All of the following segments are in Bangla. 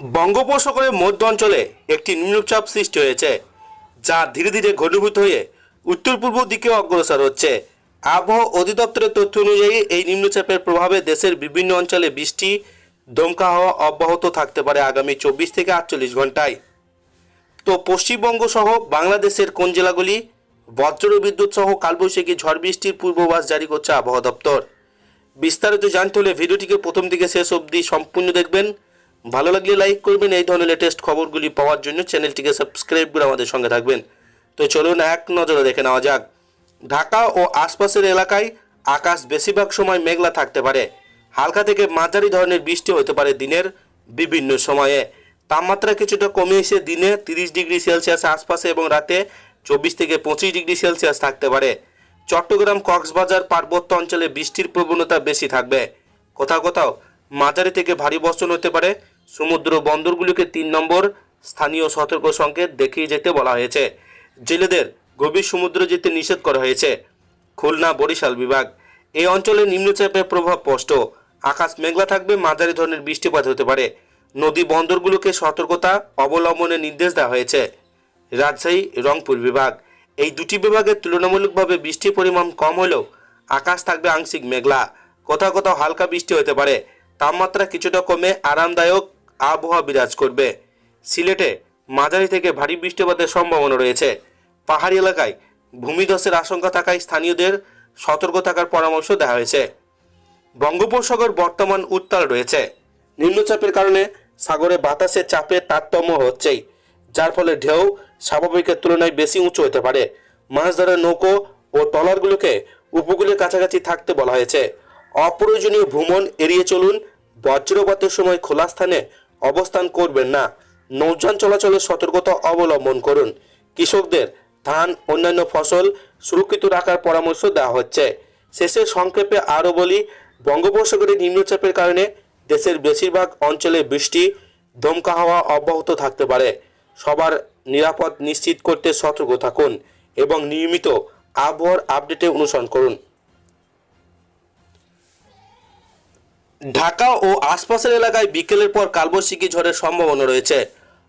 বঙ্গোপসাগরের মধ্য অঞ্চলে একটি নিম্নচাপ সৃষ্টি হয়েছে, যা ধীরে ধীরে ঘনীভূত হয়ে উত্তর পূর্ব দিকে অগ্রসর হচ্ছে। আবহাওয়া অধিদপ্তরের তথ্য অনুযায়ী এই নিম্নচাপের প্রভাবে দেশের বিভিন্ন অঞ্চলে বৃষ্টি, দমকা হাওয়া অব্যাহত থাকতে পারে আগামী 24 থেকে 48 ঘন্টায়। তো পশ্চিমবঙ্গ সহ বাংলাদেশের কোন জেলাগুলি বজ্র বিদ্যুৎ সহ কালবৈশাখী ঝড় বৃষ্টির পূর্বাভাস জারি করছে আবহাওয়া দপ্তর? বিস্তারিত জানতে হলে ভিডিওটিকে প্রথম থেকে শেষ অবধি সম্পূর্ণ দেখবেন। ভালো লাগলে লাইক করবেন। এই ধরনের লেটেস্ট খবরগুলি পাওয়ার জন্য চ্যানেলটিকে সাবস্ক্রাইব করে আমাদের সঙ্গে থাকবেন। তো চলুন এক নজরে দেখে নেওয়া যাক। ঢাকা ও আশপাশের এলাকায় আকাশ বেশিরভাগ সময় মেঘলা থাকতে পারে। হালকা থেকে মাঝারি ধরনের বৃষ্টি হতে পারে দিনের বিভিন্ন সময়ে। তাপমাত্রা কিছুটা কমে এসে দিনে 30 ডিগ্রি সেলসিয়াস আশপাশে এবং রাতে 24 থেকে 25 ডিগ্রি সেলসিয়াস থাকতে পারে। চট্টগ্রাম, কক্সবাজার পার্বত্য অঞ্চলে বৃষ্টির প্রবণতা বেশি থাকবে। কোথাও কোথাও মাঝারি থেকে ভারী বর্ষণ হতে পারে। সমুদ্র বন্দরগুলিকে 3 নম্বর স্থানীয় সতর্ক সংকেত দেখিয়ে যেতে বলা হয়েছে। জেলেদের গভীর সমুদ্রে যেতে নিষেধ করা হয়েছে। খুলনা, বরিশাল বিভাগ, এই অঞ্চলে নিম্নচাপের প্রভাব স্পষ্ট। আকাশ মেঘলা থাকবে, মাঝারি ধরনের বৃষ্টিপাত হতে পারে। নদী বন্দরগুলোকে সতর্কতা অবলম্বনের নির্দেশ দেওয়া হয়েছে। রাজশাহী, রংপুর বিভাগ, এই দুটি বিভাগে তুলনামূলকভাবে বৃষ্টির পরিমাণ কম হলেও আকাশ থাকবে আংশিক মেঘলা। কোথাও কোথাও হালকা বৃষ্টি হতে পারে। তাপমাত্রা কিছুটা কমে আরামদায়ক আবহাওয়া বিরাজ করবে। সিলেটে মাঝারি থেকে ভারী বৃষ্টিপাতের সম্ভাবনা রয়েছে। পাহাড়ি এলাকায় ভূমিধসের আশঙ্কা থাকায় স্থানীয়দের সতর্ক থাকার পরামর্শ দেওয়া হয়েছে। বঙ্গোপসাগর বর্তমান উত্তাল রয়েছে। নিম্নচাপের কারণে সাগরে বাতাসের চাপের তারতম্য হচ্ছেই, যার ফলে ঢেউ স্বাভাবিকের তুলনায় বেশি উঁচু হতে পারে। মাছ ধরার নৌকো ও ট্রলারগুলোকে উপকূলের কাছাকাছি থাকতে বলা হয়েছে। অপ্রয়োজনীয় ভ্রমণ এড়িয়ে চলুন। বজ্রপাতের সময় খোলা স্থানে অবস্থান করবেন না। নৌযান চলাচলের সতর্কতা অবলম্বন করুন। কৃষকদের ধান, অন্যান্য ফসল সুরক্ষিত রাখার পরামর্শ দেওয়া হচ্ছে। শেষে সংক্ষেপে আরও বলি, বঙ্গোপসাগরের নিম্নচাপের কারণে দেশের বেশিরভাগ অঞ্চলে বৃষ্টি, দমকা হাওয়া অব্যাহত থাকতে পারে। সবার নিরাপদ নিশ্চিত করতে সতর্ক থাকুন এবং নিয়মিত আবহাওয়ার আপডেটে অনুসরণ করুন। ঢাকা ও আশপাশের এলাকায় বিকেলের পর কালবৈশাখী ঝড়ের সম্ভাবনা রয়েছে।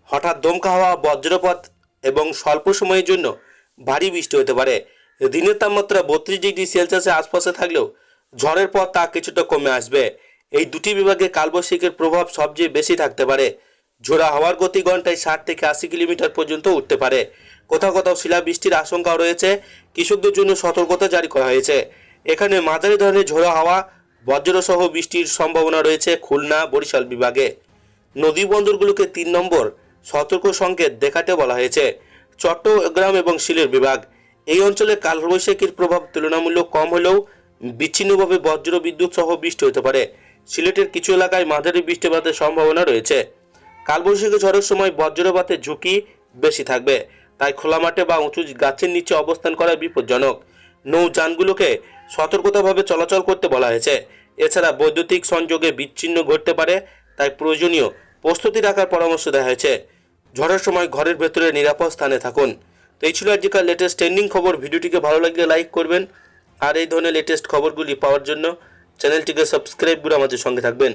হঠাৎ দমকা হাওয়া, বজ্রপাত এবং স্বল্প সময়ের জন্য ভারী বৃষ্টি হতে পারে। দিনের তাপমাত্রা 32 ডিগ্রি সেলসিয়াসের আশপাশে থাকলেও ঝড়ের পর তা কিছুটা কমে আসবে। এই দুটি বিভাগে কালবৈশাখীর প্রভাব সবচেয়ে বেশি থাকতে পারে। ঝোড়া হাওয়ার গতি ঘন্টায় 60 থেকে 80 কিলোমিটার পর্যন্ত উঠতে পারে। কোথাও কোথাও শিলাবৃষ্টির আশঙ্কাও রয়েছে। কৃষকদের জন্য সতর্কতা জারি করা হয়েছে। এখানে মাঝারি ধরনের ঝোড়া হাওয়া, বজ্রসহ বৃষ্টির সম্ভাবনা রয়েছে খুলনা, বরিশাল বিভাগে। নদী বন্দরগুলোকে 3 নম্বর সতর্ক সংকেত দেখাতে বলা হয়েছে। চট্টগ্রাম এবং সিলেট বিভাগ, এই অঞ্চলে কালবৈশাখীর প্রভাব তুলনামূলক কম হলেও বিচ্ছিন্নভাবে বজ্র বিদ্যুৎ সহ বৃষ্টি হতে পারে। সিলেটের কিছু এলাকায় মাঝারি বৃষ্টিপাতের সম্ভাবনা রয়েছে। কালবৈশাখী ঝড়ের সময় বজ্রপাতের ঝুঁকি বেশি থাকবে, তাই খোলা মাঠে বা উঁচু গাছের নিচে অবস্থান করা বিপজ্জনক। নৌযানগুলোকে সতর্কতাভাবে চলাচল করতে বলা হয়েছে। এছাড়া বৈদ্যুতিক সংযোগে বিচ্ছিন্ন ঘটতে পারে, তাই প্রয়োজনীয় প্রস্তুতি রাখার পরামর্শ দেওয়া হয়েছে। ঝড়ের সময় ঘরের ভেতরে নিরাপদ স্থানে থাকুন। তো এই ছিল আজকের লেটেস্ট ট্রেন্ডিং খবর। ভিডিওটিকে ভালো লাগলে লাইক করবেন আর এই ধরনের লেটেস্ট খবরগুলি পাওয়ার জন্য চ্যানেলটিকে সাবস্ক্রাইব করে আমাদের সঙ্গে থাকবেন।